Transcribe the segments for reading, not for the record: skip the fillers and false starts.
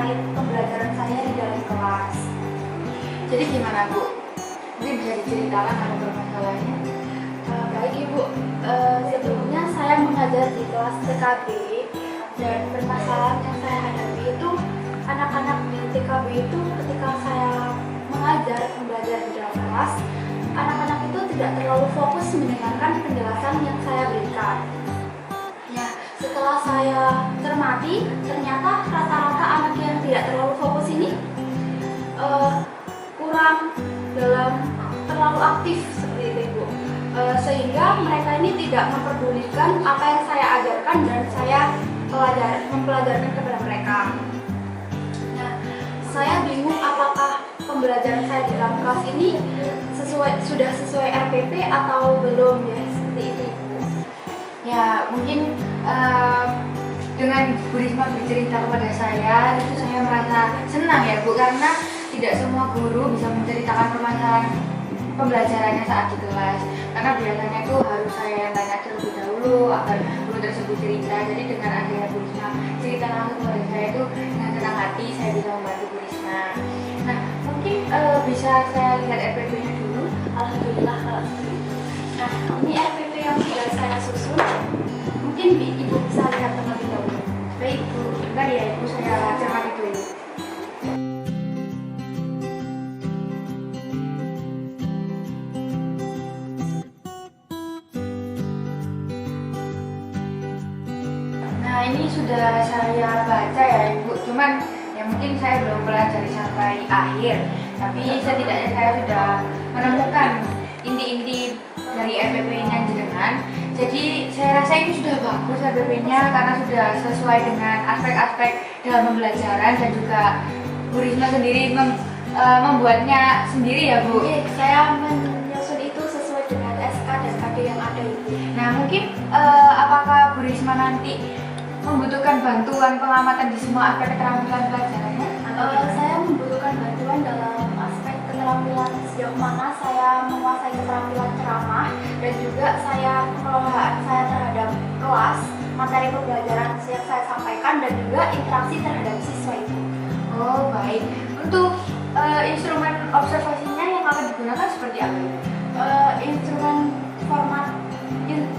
terkait pembelajaran saya di dalam kelas. Jadi gimana Bu? Mungkin bisa diceritakan apa permasalahannya? Baik Ibu, sebelumnya saya mengajar di kelas TKB dan permasalahan yang saya hadapi itu anak-anak di TKB itu ketika saya mengajar pembelajaran di dalam kelas, anak-anak itu tidak terlalu fokus mendengarkan penjelasan yang saya berikan. Ya, setelah saya cermati, ternyata rata-rata anak yang tidak terlalu fokus ini kurang terlalu aktif seperti itu Ibu. Sehingga mereka ini tidak memperdulikan apa yang saya ajarkan dan saya mempelajarkan kepada mereka. Nah, saya bingung apakah pembelajaran saya di dalam kelas ini sudah sesuai RPP atau belum ya, seperti itu Ibu. Ya mungkin dengan Bu Risma bercerita kepada saya, itu saya merasa senang ya Bu, karena tidak semua guru bisa menceritakan permasalahan pembelajarannya saat di kelas, karena biasanya itu harus saya yang tanya terlebih dahulu agar guru tersebut cerita. Jadi dengan adanya Bu Risma cerita langsung kepada saya, itu dengan senang hati saya bisa membantu Bu Risma. Nah mungkin bisa saya lihat RPP-nya dulu. Alhamdulillah kalau seperti itu. Nah, ini RPP yang sudah saya susun. Mungkin Ibu bisa lihat terlebih dahulu. Baik Bu, bentar ya Ibu, saya cermati dulu. Nah ini sudah saya baca ya Ibu, cuman ya mungkin saya belum pelajari sampai akhir, tapi setidaknya saya sudah menemukan inti-inti dari RPP-nya jenengan. Jadi saya rasa ini sudah bagus RPP-nya karena sudah sesuai dengan aspek-aspek dalam pembelajaran, dan juga Bu Risma sendiri membuatnya sendiri ya Bu. Oke, saya menyusun itu sesuai dengan SK dan KD yang ada Ibu. Nah mungkin apakah Bu Risma nanti membutuhkan bantuan pengamatan di semua aspek keterampilan pelajarannya? Saya membutuhkan bantuan dalam aspek keterampilan sejauh mana saya menguasai keterampilan ceramah dan juga pengelolaan saya terhadap kelas, materi pembelajaran yang saya sampaikan, dan juga interaksi terhadap siswa itu. Oh baik. Untuk instrumen observasinya yang akan digunakan seperti apa?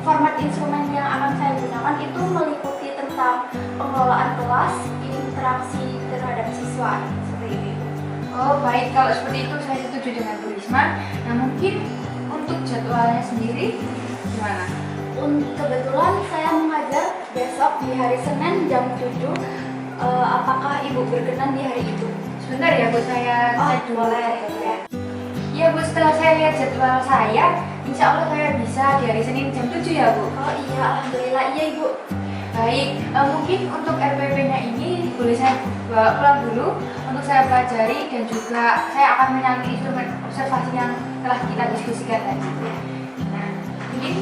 Format instrumen yang akan saya gunakan itu meliputi tentang pengelolaan kelas, interaksi terhadap siswa, seperti itu. Oh baik, kalau seperti itu saya setuju dengan Bu Risma. Nah mungkin untuk jadwalnya sendiri gimana? Kebetulan saya mengajar besok di hari Senin jam 7. Apakah Ibu berkenan di hari itu? Sebentar ya Bu, saya cek dulu. Boleh ya. Ya Bu, setelah saya lihat jadwal saya, insya Allah saya bisa di hari Senin jam 7 ya Bu. Oh iya, alhamdulillah iya Ibu. Baik, mungkin untuk RPP-nya ini boleh saya bawa pulang dulu untuk saya pelajari, dan juga saya akan menyanyi instrumen observasi yang telah kita diskusikan tadi. Nah, mungkin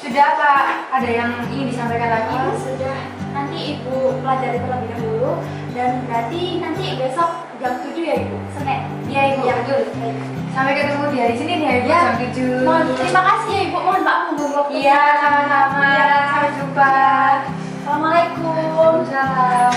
sudah apa ada yang ingin disampaikan lagi? Sudah, nanti Ibu pelajari terlebih dahulu dan berarti nanti besok jam 7 ya Ibu, Senin. Iya Ibu, Ya, betul. Sampai ketemu di hari Senin ya Ibu, Ya. jam 7. Terima kasih ya Ibu, mohon maaf mengganggu waktu. Iya, sama-sama. Ya. Sampai jumpa. Assalamualaikum. Salam.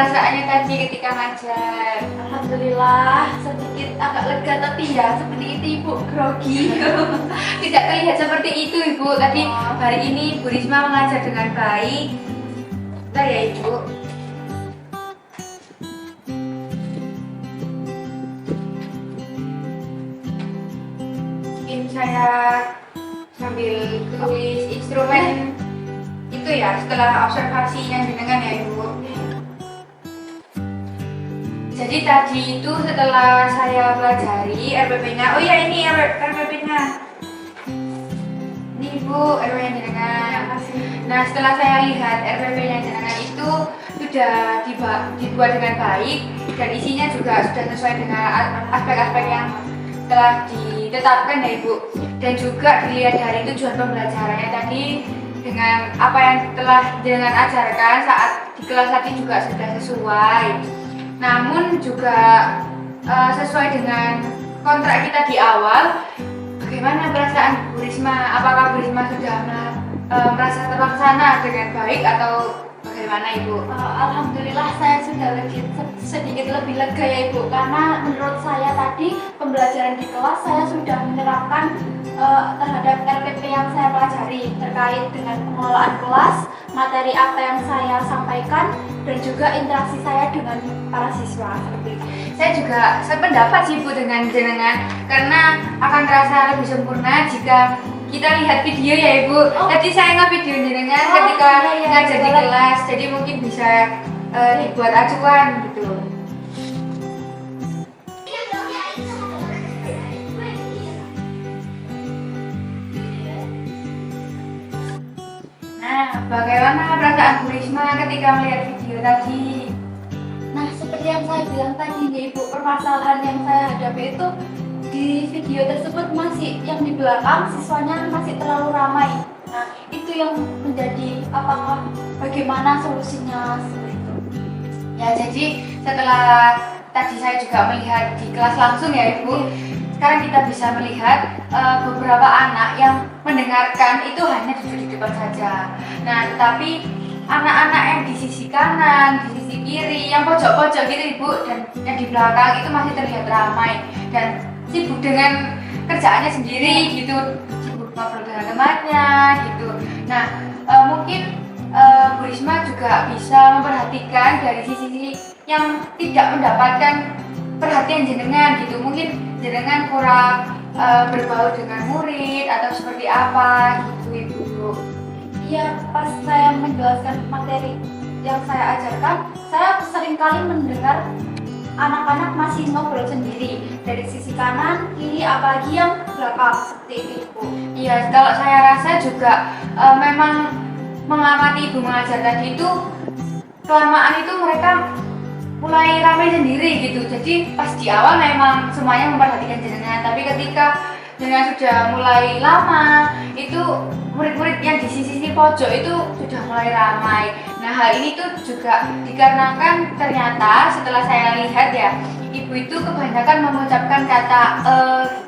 perasaannya tadi ketika ngajar? Alhamdulillah sedikit agak lega, tapi ya seperti itu Ibu, grogi. Tidak terlihat seperti itu Ibu. Tadi hari ini Bu Risma mengajar dengan baik. Bentar ya Ibu. Mungkin saya sambil tulis instrumen itu ya setelah observasi yang jenengan ya Ibu. Jadi tadi itu setelah saya pelajari RPP-nya, oh ya ini RPP-nya. Ini Ibu RPP-nya jenengan. Nah setelah saya lihat RPP-nya jenengan itu sudah dibuat dengan baik dan isinya juga sudah sesuai dengan aspek-aspek yang telah ditetapkan ya Ibu. Dan juga dilihat dari tujuan pembelajarannya tadi dengan apa yang telah jenengan ajarkan saat di kelas tadi juga sudah sesuai. Namun juga sesuai dengan kontrak kita di awal. Bagaimana perasaan Bu Risma? Apakah Bu Risma sudah merasa terlaksana dengan baik atau bagaimana Ibu? Alhamdulillah saya sudah sedikit lebih lega ya Ibu, karena menurut saya tadi pembelajaran di kelas saya sudah menerapkan terhadap RPP yang saya pelajari terkait dengan pengelolaan kelas, materi apa yang saya sampaikan, dan juga interaksi saya dengan para siswa seperti itu. Saya juga sependapat sih Bu dengan jenengan, karena akan terasa lebih sempurna jika kita lihat video ya Ibu. Tadi saya nge-video jenengan ketika ngajar di kelas, jadi mungkin bisa dibuat acuan gitu. Nah, bagaimana perasaan Bu Risma ketika melihat video tadi? Nah, seperti yang saya bilang tadi nih Ibu, permasalahan yang saya hadapi itu di video tersebut masih yang di belakang siswanya masih terlalu ramai. Nah, itu yang menjadi bagaimana solusinya seperti itu. Ya, jadi setelah tadi saya juga melihat di kelas langsung ya Ibu, sekarang kita bisa melihat beberapa anak yang mendengarkan itu hanya duduk di depan saja. Nah, tetapi anak-anak yang di sisi kanan, di sisi kiri, yang pojok-pojok gitu Ibu, dan yang di belakang itu masih terlihat ramai dan sibuk dengan kerjaannya sendiri gitu, sibuk ngobrol dengan temannya gitu. Nah, mungkin Bu Risma juga bisa memperhatikan dari sisi yang tidak mendapatkan perhatian jenengan gitu. Mungkin jenengan kurang berbaur dengan murid atau seperti apa gitu Ibu. Iya, pas saya menjelaskan materi yang saya ajarkan, saya seringkali mendengar anak-anak masih ngobrol sendiri dari sisi kanan, kiri, apalagi yang belakang seperti itu. Iya, kalau saya rasa juga memang mengamati Ibu mengajar tadi itu kelamaan itu mereka mulai ramai sendiri gitu. Jadi pas di awal memang semuanya memperhatikan jenengan, tapi ketika jenengan sudah mulai lama itu murid-murid yang di sisi pojok itu sudah mulai ramai. Nah, hal ini tuh juga dikarenakan ternyata setelah saya lihat ya, Ibu itu kebanyakan mengucapkan kata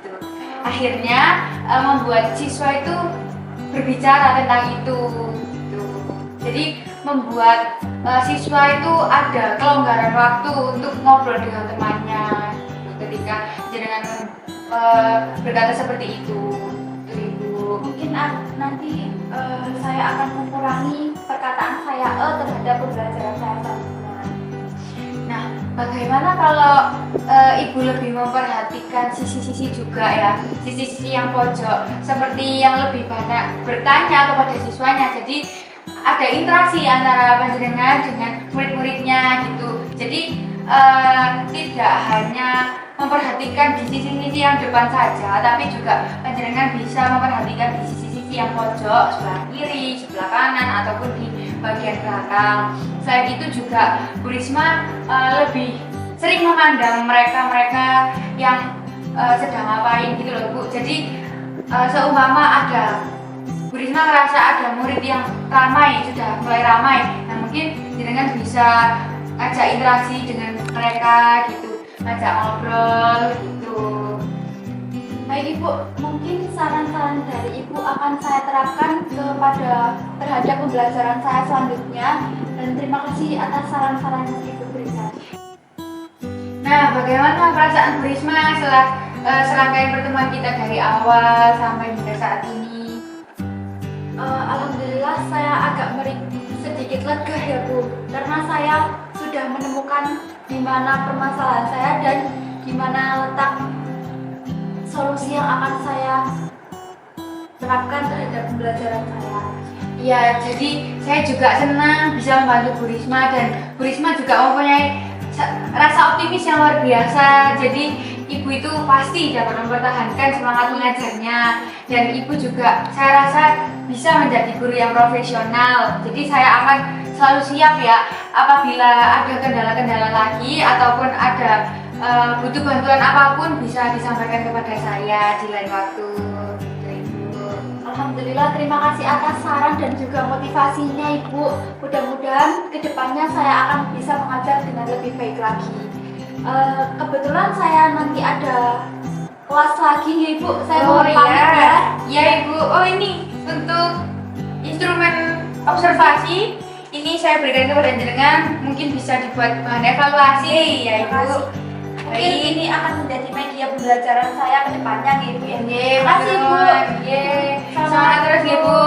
gitu. Akhirnya membuat siswa itu berbicara tentang itu gitu. Jadi membuat siswa itu ada kelonggaran waktu untuk ngobrol dengan temannya gitu, ketika jenengan berkata seperti itu. Mungkin nanti saya akan mengurangi perkataan saya terhadap pembelajaran saya selanjutnya. Nah, bagaimana kalau Ibu lebih memperhatikan sisi-sisi juga ya, sisi-sisi yang pojok, seperti yang lebih banyak bertanya kepada siswanya. Jadi ada interaksi antara panjenengan dengan murid-muridnya gitu. Jadi tidak hanya memperhatikan di sisi-sisi yang depan saja, tapi juga panjenengan bisa memperhatikan di sisi-sisi yang pojok, sebelah kiri, sebelah kanan, ataupun di bagian belakang. Selain itu juga Bu Risma lebih sering memandang mereka-mereka yang sedang ngapain gitu loh Bu. Jadi seumpama ada Bu Risma ngerasa ada murid yang ramai, sudah mulai ramai, nah mungkin jenengan bisa ajak interaksi dengan mereka gitu, ngajak ngobrol gitu. Baik Ibu, mungkin saran-saran dari Ibu akan saya terapkan terhadap pembelajaran saya selanjutnya, dan terima kasih atas saran-saran Ibu. Nah, bagaimana perasaan Bu Risma setelah serangkaian pertemuan kita dari awal sampai hingga saat ini? Alhamdulillah saya agak sedikit lega ya Bu, karena saya sudah menemukan di mana permasalahan saya dan di mana letak solusi yang akan saya terapkan terhadap pembelajaran saya. Ya, jadi saya juga senang bisa membantu Bu Risma dan Bu Risma juga mempunyai rasa optimis yang luar biasa. Jadi ibu itu pasti dapat mempertahankan semangat mengajarnya dan ibu juga saya rasa bisa menjadi guru yang profesional. Jadi saya akan selalu siap ya apabila ada kendala-kendala lagi ataupun ada butuh bantuan apapun bisa disampaikan kepada saya di lain waktu. Alhamdulillah, terima kasih atas saran dan juga motivasinya Ibu. Mudah-mudahan kedepannya saya akan bisa mengajar dengan lebih baik lagi. Kebetulan saya nanti ada kelas lagi ya Ibu. Saya mau pamit ya. Iya Ibu. Oh ini untuk instrumen observasi ini saya berikan kepada jenengan, mungkin bisa dibuat bahan evaluasi ya Ibu. Mungkin ini akan menjadi media pembelajaran saya ke depannya gitu ya. Terima kasih Bu. Semangat Semangat terus ya Bu.